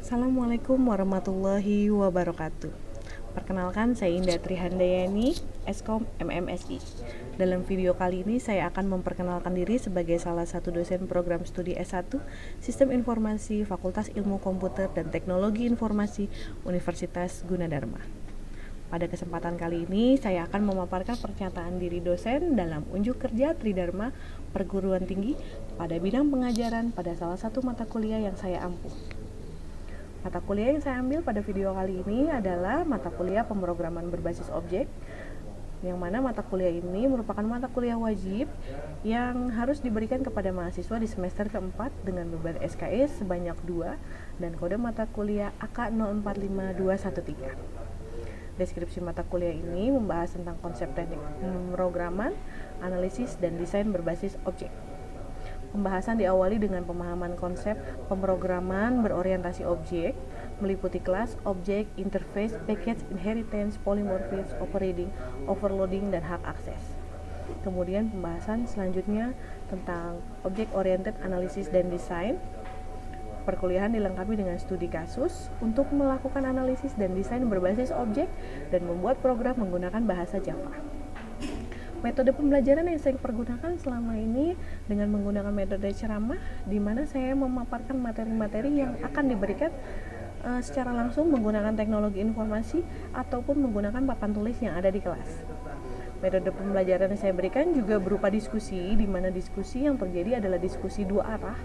Assalamualaikum warahmatullahi wabarakatuh. Perkenalkan, saya Indah Trihandayani, Eskom MMSI. Dalam video kali ini saya akan memperkenalkan diri sebagai salah satu dosen program studi S1 Sistem Informasi Fakultas Ilmu Komputer dan Teknologi Informasi Universitas Gunadarma. Pada kesempatan kali ini, saya akan memaparkan pernyataan diri dosen dalam unjuk kerja Tridharma Perguruan Tinggi pada bidang pengajaran pada salah satu mata kuliah yang saya ampuh. Mata kuliah yang saya ambil pada video kali ini adalah mata kuliah pemrograman berbasis objek, yang mana mata kuliah ini merupakan mata kuliah wajib yang harus diberikan kepada mahasiswa di semester keempat dengan beban SKS sebanyak 2 dan kode mata kuliah AK 045213. Deskripsi mata kuliah ini membahas tentang konsep teknik pemrograman, analisis, dan desain berbasis objek. Pembahasan diawali dengan pemahaman konsep pemrograman berorientasi objek, meliputi kelas, objek, interface, package, inheritance, polymorphism, operating, overloading, dan hak akses. Kemudian pembahasan selanjutnya tentang object oriented analysis dan design. Perkuliahan dilengkapi dengan studi kasus untuk melakukan analisis dan desain berbasis objek dan membuat program menggunakan bahasa Java. Metode pembelajaran yang saya pergunakan selama ini dengan menggunakan metode ceramah, di mana saya memaparkan materi-materi yang akan diberikan secara langsung menggunakan teknologi informasi ataupun menggunakan papan tulis yang ada di kelas. Metode pembelajaran yang saya berikan juga berupa diskusi, di mana diskusi yang terjadi adalah diskusi dua arah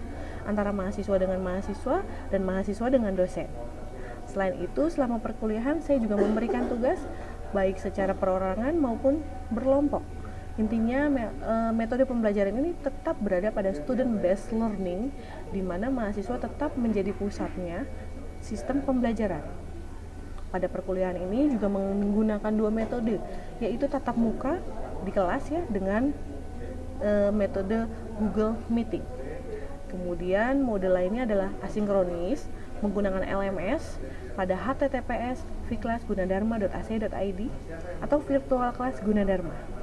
antara mahasiswa dengan mahasiswa dan mahasiswa dengan dosen. Selain itu, selama perkuliahan saya juga memberikan tugas baik secara perorangan maupun berkelompok. Intinya metode pembelajaran ini tetap berada pada student based learning, di mana mahasiswa tetap menjadi pusatnya sistem pembelajaran. Pada perkuliahan ini juga menggunakan dua metode, yaitu tatap muka di kelas ya dengan metode Google Meeting. Kemudian mode lainnya adalah asinkronis menggunakan LMS pada https://viklasgunadharma.ac.id atau virtual class Gunadarma.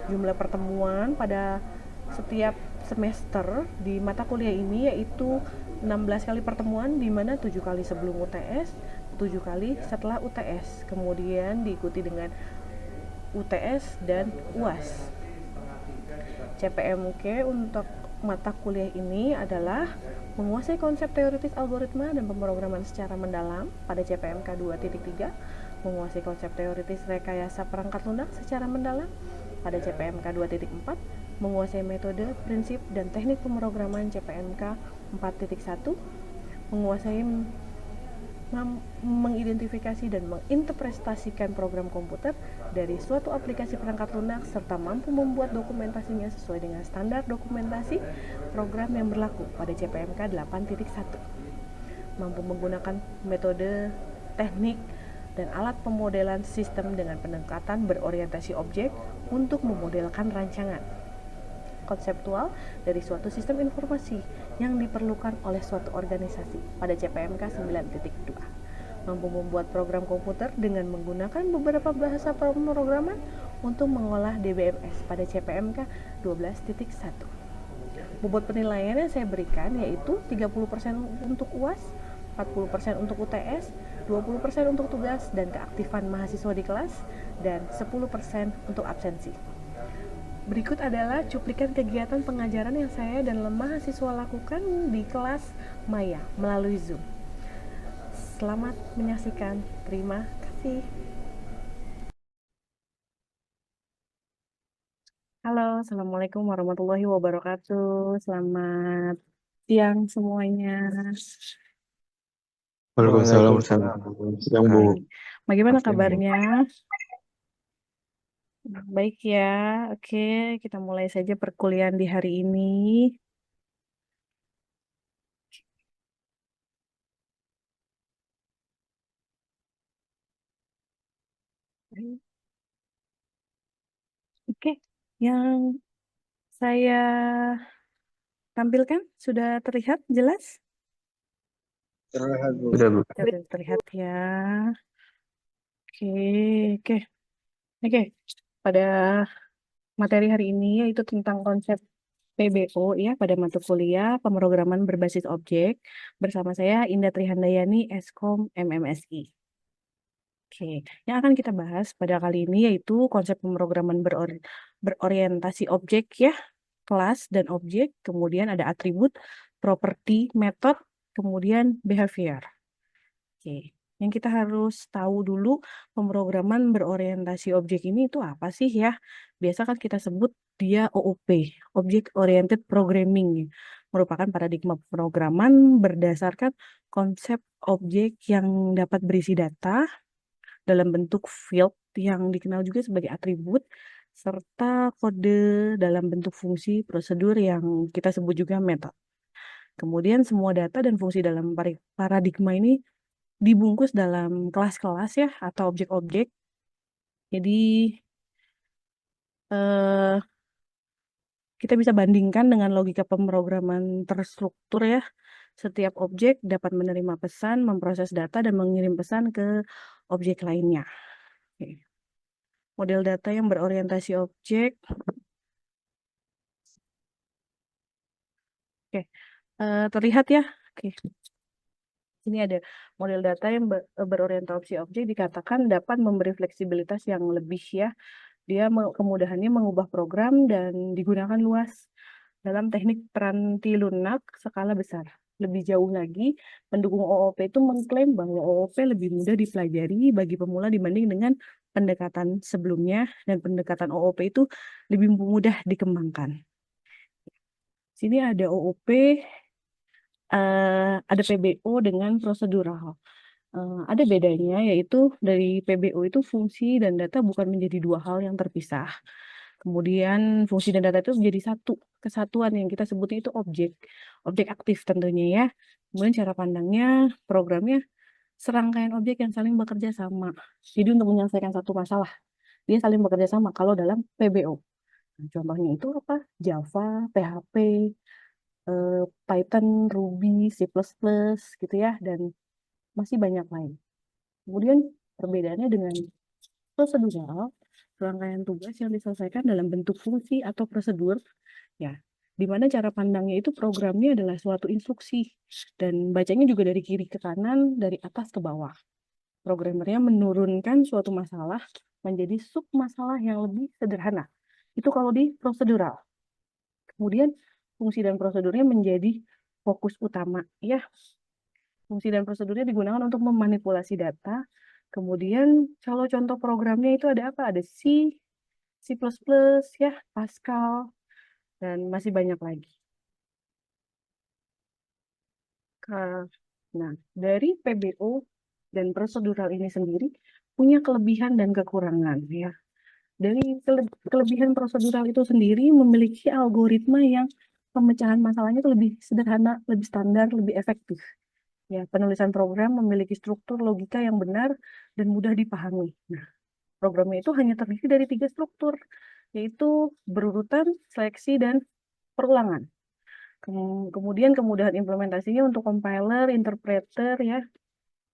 Jumlah pertemuan pada setiap semester di mata kuliah ini yaitu 16 kali pertemuan, di mana 7 kali sebelum UTS, 7 kali setelah UTS, kemudian diikuti dengan UTS dan UAS. CPMK untuk mata kuliah ini adalah menguasai konsep teoritis algoritma dan pemrograman secara mendalam pada CPMK 2.3, menguasai konsep teoritis rekayasa perangkat lunak secara mendalam pada CPMK 2.4, menguasai metode, prinsip, dan teknik pemrograman CPMK 4.1, menguasai mengidentifikasi dan menginterpretasikan program komputer dari suatu aplikasi perangkat lunak serta mampu membuat dokumentasinya sesuai dengan standar dokumentasi program yang berlaku pada CPMK 8.1, mampu menggunakan metode, teknik, dan alat pemodelan sistem dengan pendekatan berorientasi objek untuk memodelkan rancangan konseptual dari suatu sistem informasi yang diperlukan oleh suatu organisasi pada CPMK 9.2. Mampu membuat program komputer dengan menggunakan beberapa bahasa pemrograman untuk mengolah DBMS pada CPMK 12.1. Bobot penilaian yang saya berikan yaitu 30% untuk UAS, 40% untuk UTS, 20% untuk tugas dan keaktifan mahasiswa di kelas, dan 10% untuk absensi. Berikut adalah cuplikan kegiatan pengajaran yang saya dan mahasiswa lakukan di kelas Maya melalui Zoom. Selamat menyaksikan. Terima kasih. Halo, Assalamualaikum warahmatullahi wabarakatuh. Selamat siang semuanya. Waalaikumsalam. Siang, Bu. Baik. Bagaimana kabarnya? Baik ya. Oke, kita mulai saja perkuliahan di hari ini. Oke, yang saya tampilkan sudah terlihat jelas? Terlihat, Bu. Sudah, Bu. Terlihat ya. Oke, oke. Oke, pada materi hari ini yaitu tentang konsep PBO ya pada mata kuliah pemrograman berbasis objek bersama saya Indah Trihandayani Eskom MMSI. Oke, yang akan kita bahas pada kali ini yaitu konsep pemrograman berorientasi objek ya, kelas dan objek, kemudian ada atribut, properti, metode, kemudian behavior. Oke, yang kita harus tahu dulu pemrograman berorientasi objek ini itu apa sih ya? Biasa kan kita sebut dia OOP, Object Oriented Programming, merupakan paradigma pemrograman berdasarkan konsep objek yang dapat berisi data dalam bentuk field yang dikenal juga sebagai atribut, serta kode dalam bentuk fungsi prosedur yang kita sebut juga metode. Kemudian semua data dan fungsi dalam paradigma ini dibungkus dalam kelas-kelas ya atau objek-objek. Jadi eh, kita bisa bandingkan dengan logika pemrograman terstruktur ya. Setiap objek dapat menerima pesan, memproses data, dan mengirim pesan ke objek lainnya. Oke. Model data yang berorientasi objek. Oke. Terlihat ya. Oke. Ini ada model data yang berorientasi objek dikatakan dapat memberi fleksibilitas yang lebih ya. Dia kemudahannya mengubah program dan digunakan luas dalam teknik peranti lunak skala besar. Lebih jauh lagi, pendukung OOP itu mengklaim bahwa OOP lebih mudah dipelajari bagi pemula dibanding dengan pendekatan sebelumnya, dan pendekatan OOP itu lebih mudah dikembangkan. Sini ada OOP, ada PBO dengan prosedural. Ada bedanya, yaitu dari PBO itu fungsi dan data bukan menjadi dua hal yang terpisah. Kemudian fungsi dan data itu menjadi satu kesatuan yang kita sebutnya itu objek, objek aktif tentunya ya. Kemudian cara pandangnya, programnya serangkaian objek yang saling bekerja sama. Jadi untuk menyelesaikan satu masalah, dia saling bekerja sama kalau dalam PBO. Nah, contohnya itu apa? Java, PHP, Python, Ruby, C++ gitu ya, dan masih banyak lain. Kemudian perbedaannya dengan prosedural, rangkaian tugas yang diselesaikan dalam bentuk fungsi atau prosedur, ya, di mana cara pandangnya itu programnya adalah suatu instruksi dan bacanya juga dari kiri ke kanan, dari atas ke bawah. Programmernya menurunkan suatu masalah menjadi sub masalah yang lebih sederhana. Itu kalau di prosedural. Kemudian fungsi dan prosedurnya menjadi fokus utama, ya. Fungsi dan prosedurnya digunakan untuk memanipulasi data. Kemudian kalau contoh programnya itu ada apa? Ada C++, ya, Pascal, dan masih banyak lagi. Nah, dari PBO dan prosedural ini sendiri punya kelebihan dan kekurangan, ya. Dari kelebihan prosedural itu sendiri memiliki algoritma yang pemecahan masalahnya itu lebih sederhana, lebih standar, lebih efektif. Ya, penulisan program memiliki struktur logika yang benar dan mudah dipahami. Nah, programnya itu hanya terdiri dari 3 struktur, yaitu berurutan, seleksi, dan perulangan. Kemudian kemudahan implementasinya untuk compiler, interpreter, ya,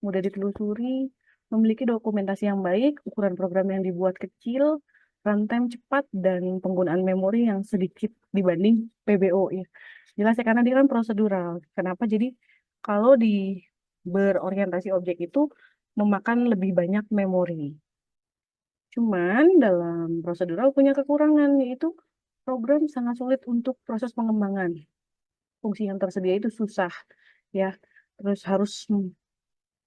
mudah ditelusuri, memiliki dokumentasi yang baik, ukuran program yang dibuat kecil, runtime cepat, dan penggunaan memori yang sedikit dibanding PBO. Ya. Jelas ya, karena dia kan prosedural. Kenapa? Jadi kalau di berorientasi objek itu memakan lebih banyak memori. Cuman dalam prosedural punya kekurangan, yaitu program sangat sulit untuk proses pengembangan. Fungsi yang tersedia itu susah, ya. Terus harus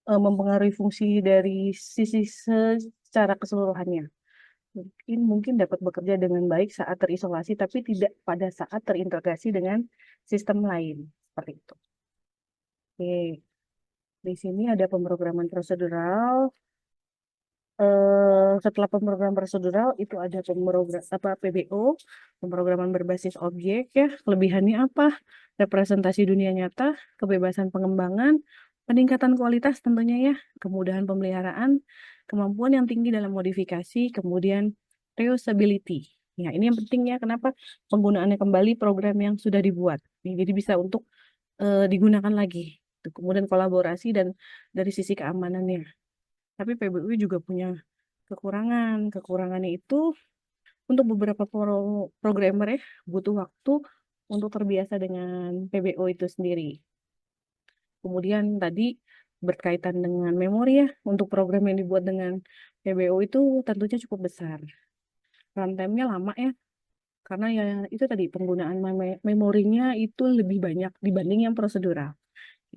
mempengaruhi fungsi dari sisi secara keseluruhannya. Mungkin dapat bekerja dengan baik saat terisolasi, tapi tidak pada saat terintegrasi dengan sistem lain. Seperti itu. Oke, di sini ada pemrograman prosedural. Setelah pemrograman prosedural itu ada PBO, pemrograman berbasis objek ya. Kelebihannya apa? Representasi dunia nyata, kebebasan pengembangan, peningkatan kualitas tentunya ya, kemudahan pemeliharaan, kemampuan yang tinggi dalam modifikasi, kemudian reusability. Ya, ini yang penting ya, kenapa penggunaannya kembali program yang sudah dibuat. Jadi bisa untuk digunakan lagi. Kemudian kolaborasi dan dari sisi keamanannya. Tapi PBU juga punya kekurangan. Kekurangannya itu untuk beberapa programmer ya butuh waktu untuk terbiasa dengan PBO itu sendiri. Kemudian tadi berkaitan dengan memori ya, untuk program yang dibuat dengan PBO itu tentunya cukup besar. Runtime-nya lama ya, karena ya itu tadi penggunaan memorinya itu lebih banyak dibanding yang prosedural.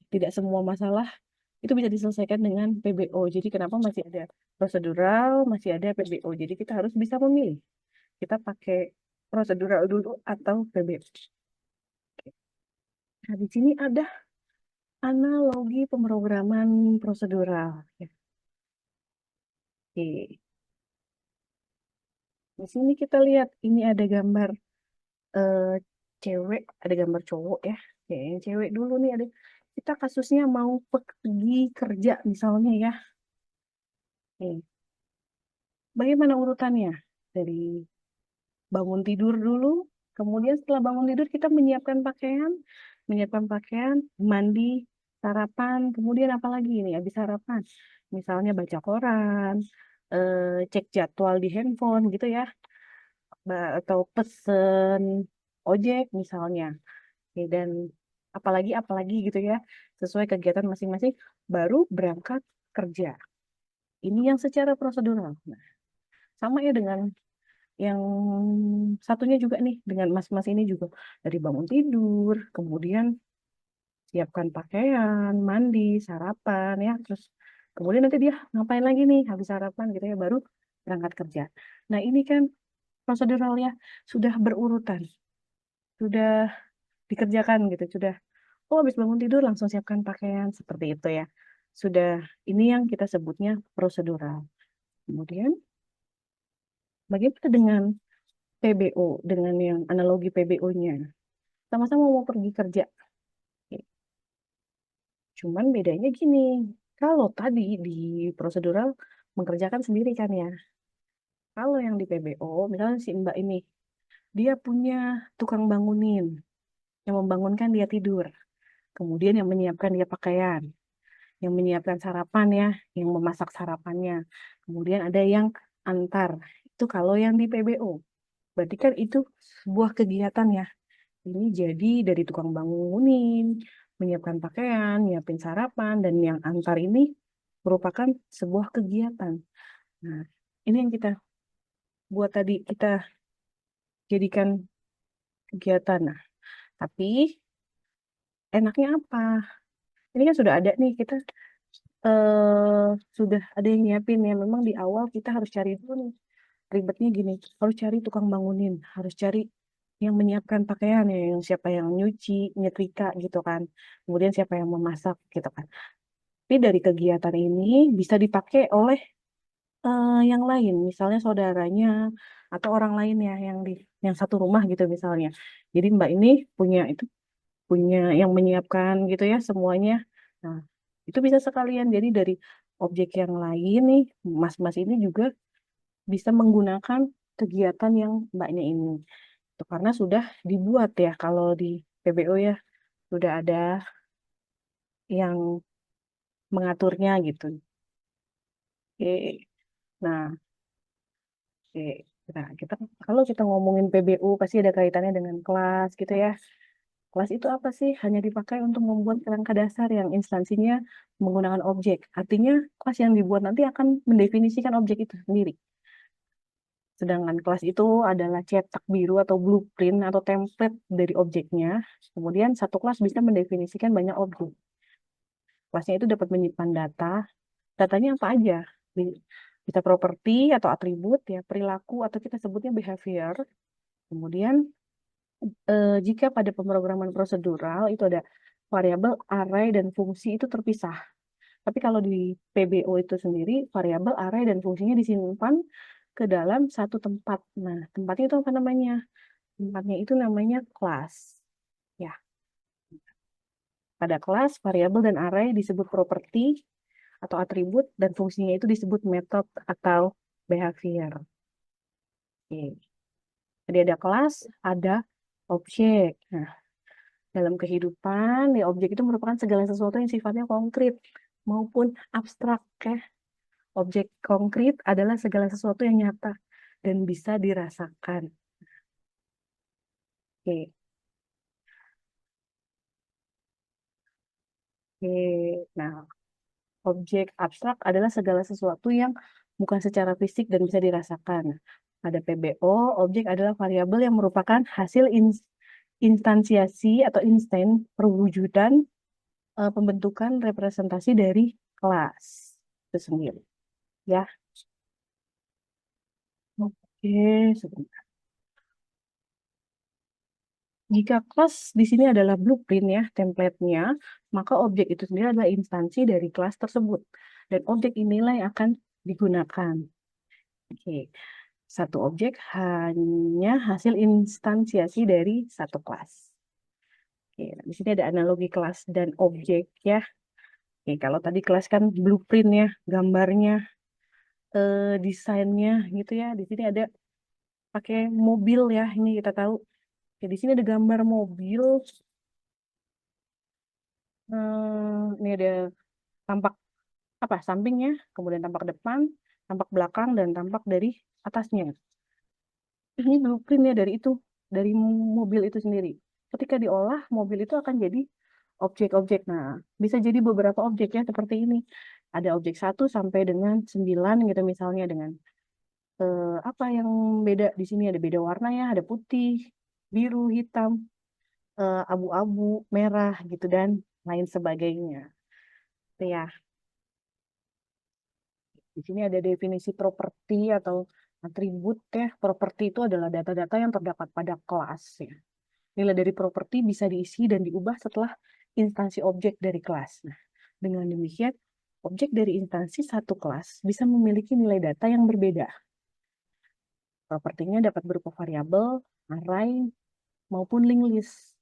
Tidak semua masalah itu bisa diselesaikan dengan PBO. Jadi kenapa masih ada prosedural, masih ada PBO. Jadi kita harus bisa memilih. Kita pakai prosedural dulu atau PBO. Nah, di sini ada analogi pemrograman prosedural. Ya. Oke. Di sini kita lihat ini ada gambar eh, cewek, ada gambar cowok ya. Oke, yang cewek dulu nih ada. Kita kasusnya mau pergi kerja misalnya ya. Oke. Bagaimana urutannya? Dari bangun tidur dulu, kemudian setelah bangun tidur kita menyiapkan pakaian, mandi, sarapan, kemudian apa lagi ini habis sarapan? Misalnya baca koran, cek jadwal di handphone gitu ya, atau pesen ojek misalnya. Oke, dan apalagi gitu ya, sesuai kegiatan masing-masing, baru berangkat kerja. Ini yang secara prosedural. Nah, sama ya dengan yang satunya juga nih, dengan mas-mas ini juga dari bangun tidur, kemudian siapkan pakaian, mandi, sarapan ya, terus kemudian nanti dia ngapain lagi nih habis sarapan gitu ya, baru berangkat kerja. Nah ini kan prosedural ya, sudah berurutan, sudah dikerjakan gitu, sudah oh habis bangun tidur langsung siapkan pakaian seperti itu ya. Sudah ini yang kita sebutnya prosedural. Kemudian bagaimana dengan PBO, dengan yang analogi PBO-nya? Sama-sama mau pergi kerja. Cuman bedanya gini, kalau tadi di prosedural mengerjakan sendiri kan ya. Kalau yang di PBO, misalnya si Mbak ini, dia punya tukang bangunin, yang membangunkan dia tidur. Kemudian yang menyiapkan dia pakaian, yang menyiapkan sarapan ya, yang memasak sarapannya. Kemudian ada yang antar. Itu kalau yang di PBO. Berarti kan itu sebuah kegiatan ya. Ini jadi dari tukang bangunin, menyiapkan pakaian, nyiapin sarapan, dan yang antar ini merupakan sebuah kegiatan. Nah, ini yang kita buat tadi, kita jadikan kegiatan. Nah, tapi enaknya apa? Ini kan sudah ada nih, kita sudah ada yang nyiapin ya. Memang di awal kita harus cari dulu nih. Ribetnya gini, harus cari tukang bangunin, harus cari yang menyiapkan pakaian ya, yang siapa yang nyuci, nyetrika gitu kan. Kemudian siapa yang memasak gitu kan. Tapi dari kegiatan ini bisa dipakai oleh yang lain, misalnya saudaranya atau orang lain ya yang satu rumah gitu misalnya. Jadi Mbak ini punya yang menyiapkan gitu ya semuanya. Nah, itu bisa sekalian. Jadi dari objek yang lain nih, Mas-mas ini juga bisa menggunakan kegiatan yang Mbaknya ini. Itu karena sudah dibuat ya kalau di PBO ya, sudah ada yang mengaturnya gitu. Oke. Nah, oke. Nah, kalau kita ngomongin PBU pasti ada kaitannya dengan kelas gitu ya. Kelas itu apa sih? Hanya dipakai untuk membuat kerangka dasar yang instansinya menggunakan objek. Artinya kelas yang dibuat nanti akan mendefinisikan objek itu sendiri. Sedangkan kelas itu adalah cetak biru atau blueprint atau template dari objeknya. Kemudian satu kelas bisa mendefinisikan banyak objek. Kelasnya itu dapat menyimpan data. Datanya apa aja? Bisa properti atau atribut, ya perilaku atau kita sebutnya behavior. Kemudian jika pada pemrograman prosedural itu ada variabel, array, dan fungsi itu terpisah. Tapi kalau di PBO itu sendiri, variabel, array, dan fungsinya disimpan ke dalam satu tempat. Nah, tempatnya itu apa namanya? Tempatnya itu namanya kelas. Ya, pada kelas, variabel dan array disebut properti atau atribut, dan fungsinya itu disebut metode atau behavior. Oke. Jadi ada kelas, ada objek. Nah, dalam kehidupan, ya objek itu merupakan segala sesuatu yang sifatnya konkret maupun abstrak. Ya. Objek konkret adalah segala sesuatu yang nyata dan bisa dirasakan. Oke. Oke, nah objek abstrak adalah segala sesuatu yang bukan secara fisik dan bisa dirasakan. Pada PBO, objek adalah variabel yang merupakan hasil instansiasi atau instan perwujudan pembentukan representasi dari kelas itu sendiri. Ya, oke, sebentar. Jika kelas di sini adalah blueprint ya, template-nya, maka objek itu sendiri adalah instansi dari kelas tersebut. Dan objek inilah yang akan digunakan. Oke, satu objek hanya hasil instansiasi dari satu kelas. Oke, di sini ada analogi kelas dan objek ya. Oke, kalau tadi kelas kan blueprint ya, gambarnya, desainnya gitu ya. Di sini ada pakai mobil ya, ini kita tahu. Oke, di sini ada gambar mobil. Ini ada tampak apa? Sampingnya, kemudian tampak depan, tampak belakang, dan tampak dari atasnya. Ini blueprint ya dari itu, dari mobil itu sendiri. Ketika diolah, mobil itu akan jadi objek-objek. Nah, bisa jadi beberapa objek ya seperti ini. Ada objek 1 sampai dengan 9 gitu misalnya dengan apa yang beda di sini ada beda warna ya, ada putih, biru, hitam, abu-abu, merah gitu dan lain sebagainya. Itu ya. Di sini ada definisi properti atau atribut ya. Properti itu adalah data-data yang terdapat pada kelas ya. Nilai dari properti bisa diisi dan diubah setelah instansi objek dari kelas. Nah, dengan demikian, objek dari instansi satu kelas bisa memiliki nilai data yang berbeda. Propertinya dapat berupa variabel, array, maupun linked list.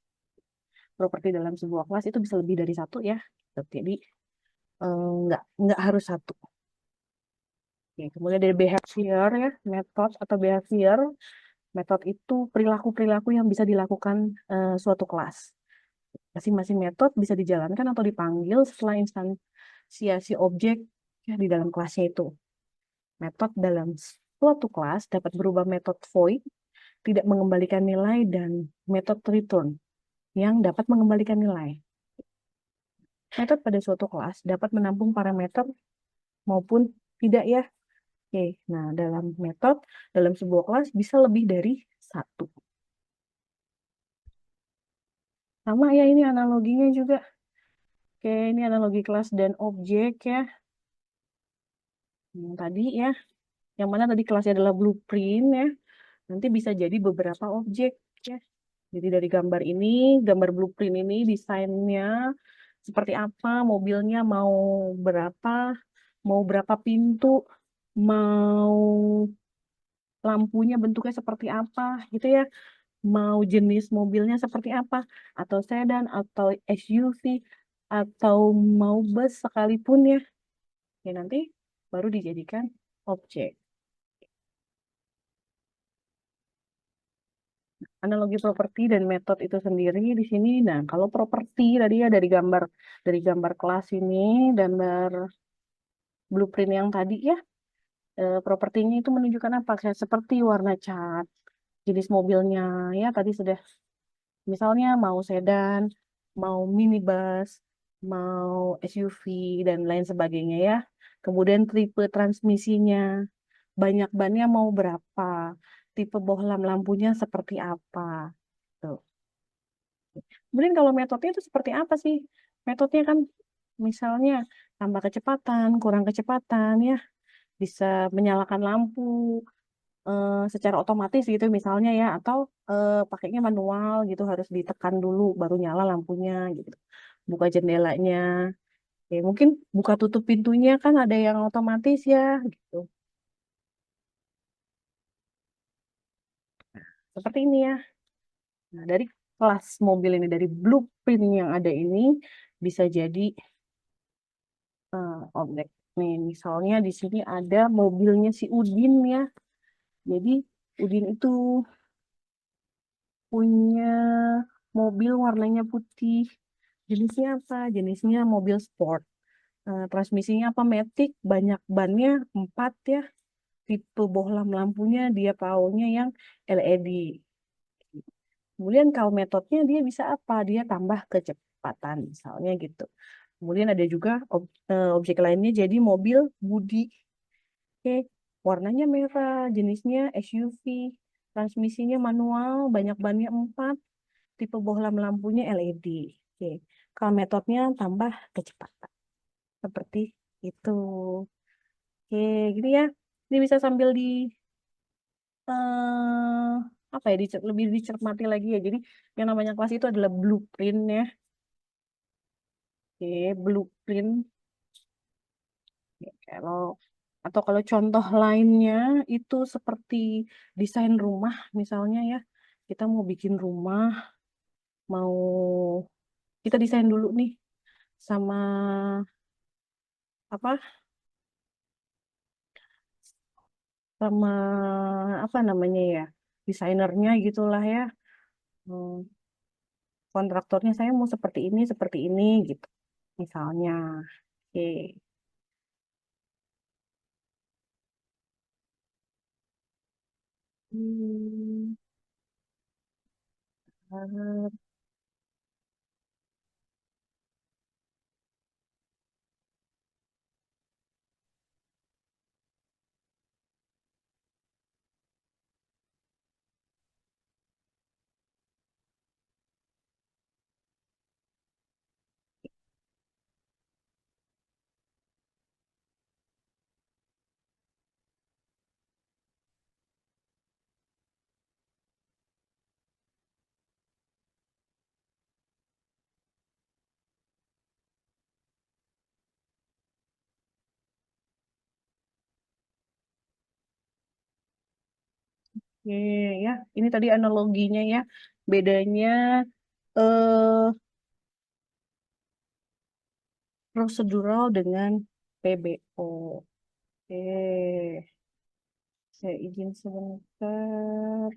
Properti dalam sebuah kelas itu bisa lebih dari satu ya. Jadi, nggak harus satu. Oke, kemudian ada behavior ya, metode atau behavior. Metode itu perilaku-perilaku yang bisa dilakukan suatu kelas. Masing-masing metode bisa dijalankan atau dipanggil setelah instansiasi objek ya, di dalam kelasnya itu. Metode dalam suatu kelas dapat berubah metode void, tidak mengembalikan nilai, dan metode return yang dapat mengembalikan nilai. Metode pada suatu kelas dapat menampung parameter maupun tidak ya. Oke, nah dalam metode, dalam sebuah kelas bisa lebih dari satu. Sama ya ini analoginya juga. Oke, ini analogi kelas dan objek ya. Yang tadi ya, yang mana tadi kelasnya adalah blueprint ya. Nanti bisa jadi beberapa objek ya. Jadi dari gambar ini, gambar blueprint ini desainnya seperti apa, mobilnya mau berapa pintu, mau lampunya bentuknya seperti apa gitu ya. Mau jenis mobilnya seperti apa, atau sedan, atau SUV, atau mau bus sekalipun ya. Ya nanti baru dijadikan objek. Analogi properti dan metode itu sendiri di sini. Nah, kalau properti tadi ya dari gambar kelas ini, gambar blueprint yang tadi ya, propertinya itu menunjukkan apa? Kayak seperti warna cat, jenis mobilnya ya tadi sudah misalnya mau sedan, mau minibus, mau SUV dan lain sebagainya ya. Kemudian tipe transmisinya, banyak bannya mau berapa, tipe bohlam lampunya seperti apa. Tuh. Kemudian kalau metodenya itu seperti apa sih? Metodenya kan misalnya tambah kecepatan, kurang kecepatan ya, bisa menyalakan lampu secara otomatis gitu misalnya ya, atau pakainya manual gitu harus ditekan dulu baru nyala lampunya gitu. Buka jendelanya, ya mungkin buka tutup pintunya kan ada yang otomatis ya gitu. Seperti ini ya. Nah, dari kelas mobil ini, dari blueprint yang ada ini bisa jadi objek. Nih, misalnya di sini ada mobilnya si Udin ya. Jadi Udin itu punya mobil warnanya putih. Jenisnya apa? Jenisnya mobil sport. Transmisinya apa? Matic, banyak bannya 4 ya. Tipe bohlam lampunya dia paunya yang LED. Kemudian kalau metodenya dia bisa apa? Dia tambah kecepatan misalnya gitu. Kemudian ada juga objek lainnya jadi mobil Budi. Oke, warnanya merah, jenisnya SUV, transmisinya manual, banyak bannya 4, tipe bohlam lampunya LED. Oke, kalau metodenya tambah kecepatan. Seperti itu. Oke, gini ya. Ini bisa sambil di eh apa ya, lebih dicermati lagi ya. Jadi yang namanya kelas itu adalah blueprint ya. Oke, blueprint. Ya, kalau contoh lainnya itu seperti desain rumah misalnya ya. Kita mau bikin rumah, mau kita desain dulu nih sama apa? Sama apa namanya ya? Desainernya gitulah ya. Hmm, kontraktornya saya mau seperti ini gitu. Misalnya. Oke. Hmm, Oke, ya, ini tadi analoginya ya. Bedanya eh prosedural dengan PBO. Oke, saya izin sebentar.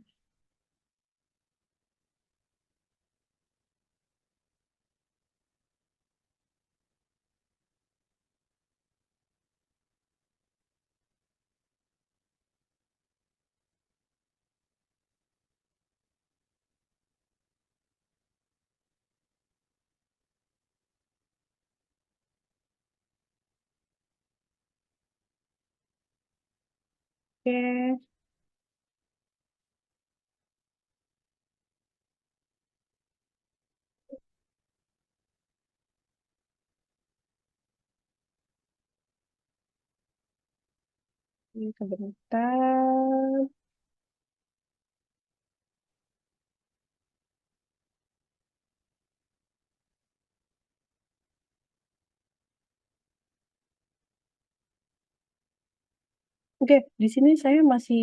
Oke, ini sebentar. Oke, di sini saya masih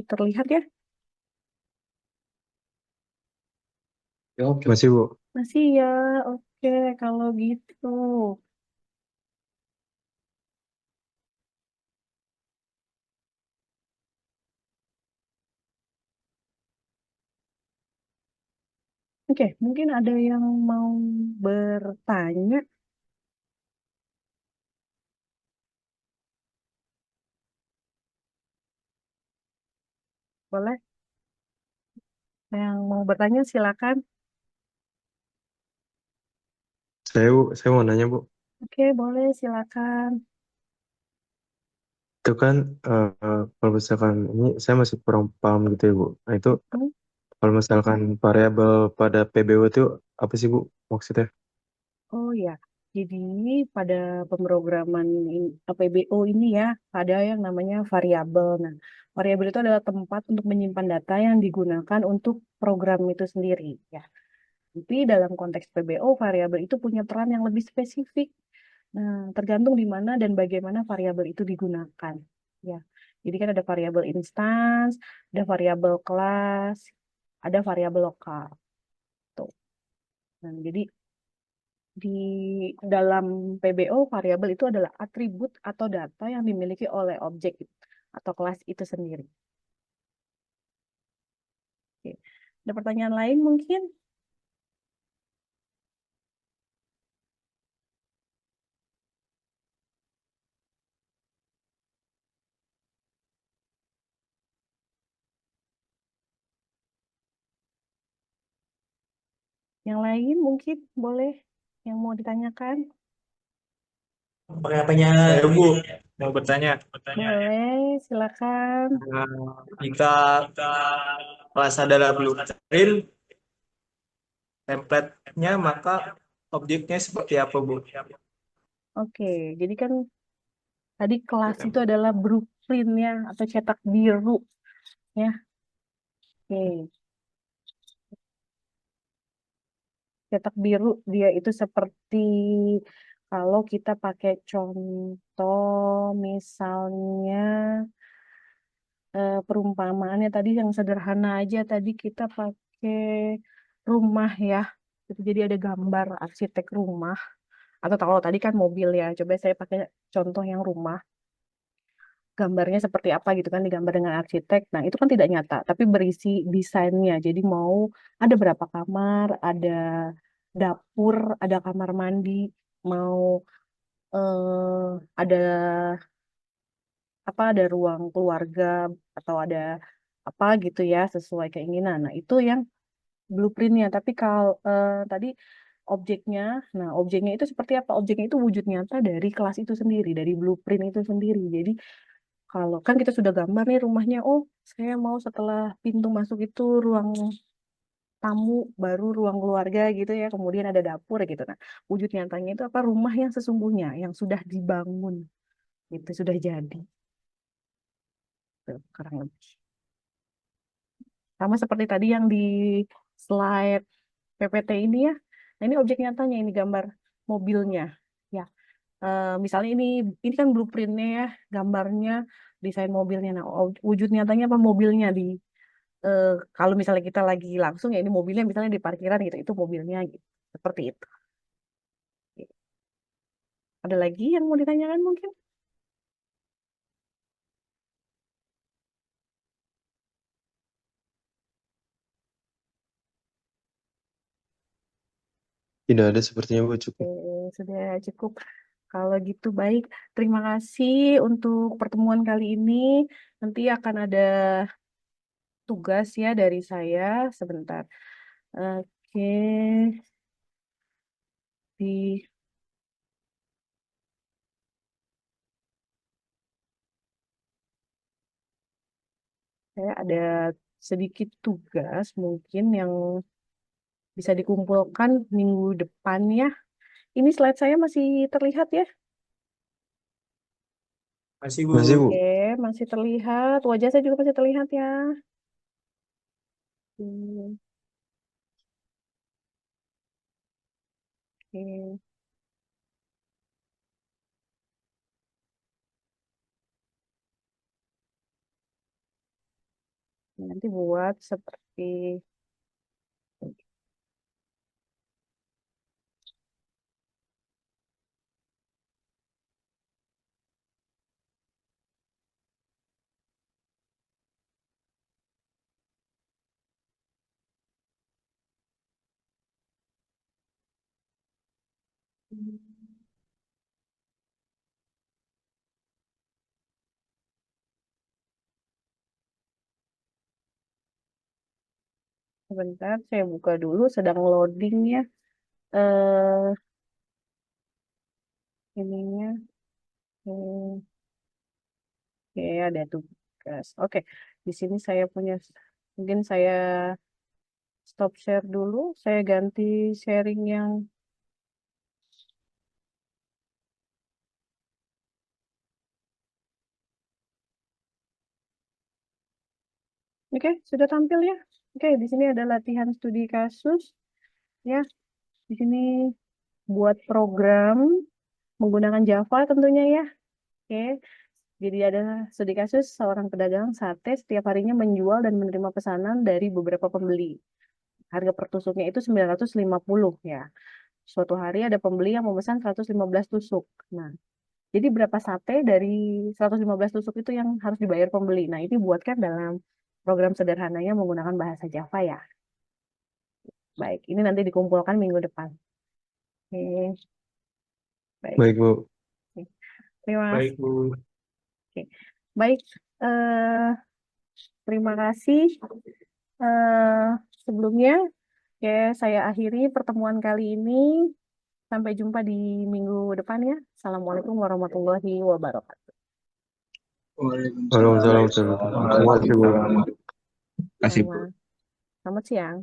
terlihat ya. Ya, oke. Masih, Bu. Masih ya. Oke, kalau gitu. Oke, mungkin ada yang mau bertanya, boleh? Yang mau bertanya silakan. Saya mau nanya, Bu. Oke, boleh silakan. Itu kan kalau misalkan ini saya masih kurang paham gitu ya, Bu. Nah, itu Hmm? kalau misalkan variabel pada PBO itu apa sih, Bu? Maksudnya? Oh ya, jadi pada pemrograman PBO ini ya, ada yang namanya variabel. Nah, variabel itu adalah tempat untuk menyimpan data yang digunakan untuk program itu sendiri ya. Tapi dalam konteks PBO, variabel itu punya peran yang lebih spesifik. Nah, tergantung di mana dan bagaimana variabel itu digunakan. Ya, jadi kan ada variabel instance, ada variabel kelas, ada variabel lokal. Tuh. Nah, jadi di dalam PBO, variabel itu adalah atribut atau data yang dimiliki oleh objek atau kelas itu sendiri. Oke. Ada pertanyaan lain mungkin? Yang lain mungkin boleh yang mau ditanyakan? Pakai apanya? Ayo Bu, mau bertanya. Boleh, silakan. Jika kelas adalah blueprint, template-nya maka objeknya seperti apa Bu? Oke, jadi kan tadi kelas itu adalah blueprintnya atau cetak biru ya. Oke, cetak biru dia itu seperti kalau kita pakai contoh misalnya perumpamaannya tadi yang sederhana aja tadi kita pakai rumah ya. Itu jadi ada gambar arsitek rumah atau kalau tadi kan mobil ya. Coba saya pakai contoh yang rumah. Gambarnya seperti apa gitu kan digambar dengan arsitek. Nah, itu kan tidak nyata, tapi berisi desainnya. Jadi mau ada berapa kamar, ada dapur, ada kamar mandi, mau ada apa ada ruang keluarga atau ada apa gitu ya sesuai keinginan. Nah, itu yang blueprintnya. Tapi kalau tadi objeknya, nah objeknya itu seperti apa? Objeknya itu wujud nyata dari kelas itu sendiri, dari blueprint itu sendiri. Jadi kalau kan kita sudah gambar nih rumahnya, oh saya mau setelah pintu masuk itu ruang tamu, baru ruang keluarga gitu ya, kemudian ada dapur gitu. Nah, wujud nyatanya itu apa? Rumah yang sesungguhnya, yang sudah dibangun, itu sudah jadi. Tuh, kurang lebih. Sama seperti tadi yang di slide PPT ini ya. Nah, ini objek nyatanya, ini gambar mobilnya. Ya, misalnya ini kan blueprintnya ya, gambarnya, desain mobilnya. Nah, wujud nyatanya apa mobilnya eh, kalau misalnya kita lagi langsung ya ini mobilnya misalnya di parkiran gitu, itu mobilnya gitu. Seperti itu. Ada lagi yang mau ditanyakan mungkin? Tidak ada sepertinya Bu, cukup. Sudah cukup. Kalau gitu baik. Terima kasih untuk pertemuan kali ini. Nanti akan ada tugas ya dari saya sebentar. Oke, di saya ada sedikit tugas mungkin yang bisa dikumpulkan minggu depan ya. Ini slide saya masih terlihat ya? Masih Masih Bu. Bu? Oke, masih terlihat. Wajah saya juga masih terlihat ya. Hmm, oke, nanti buat seperti sebentar saya buka dulu sedang loading ya. Eh ininya hmm, oke ada tugas. Oke, di sini saya punya mungkin saya stop share dulu. Saya ganti sharing yang oke, sudah tampil ya. Oke, di sini ada latihan studi kasus ya. Di sini buat program menggunakan Java tentunya ya. Oke, jadi ada studi kasus seorang pedagang sate setiap harinya menjual dan menerima pesanan dari beberapa pembeli. Harga per tusuknya itu 950 ya. Suatu hari ada pembeli yang memesan 115 tusuk. Nah, jadi berapa sate dari 115 tusuk itu yang harus dibayar pembeli. Nah, ini buatkan dalam program sederhananya menggunakan bahasa Java ya. Baik, ini nanti dikumpulkan minggu depan. Oke, baik. Baik Bu. Oke. Terima kasih. Baik Bu. Oke. Baik, eh, terima kasih. Eh, sebelumnya, ya saya akhiri pertemuan kali ini. Sampai jumpa di minggu depan ya. Assalamualaikum warahmatullahi wabarakatuh. Waalaikumsalam warahmatullahi wabarakatuh. Terima kasih, Bu. Kasih, Bu. Sama. Selamat siang.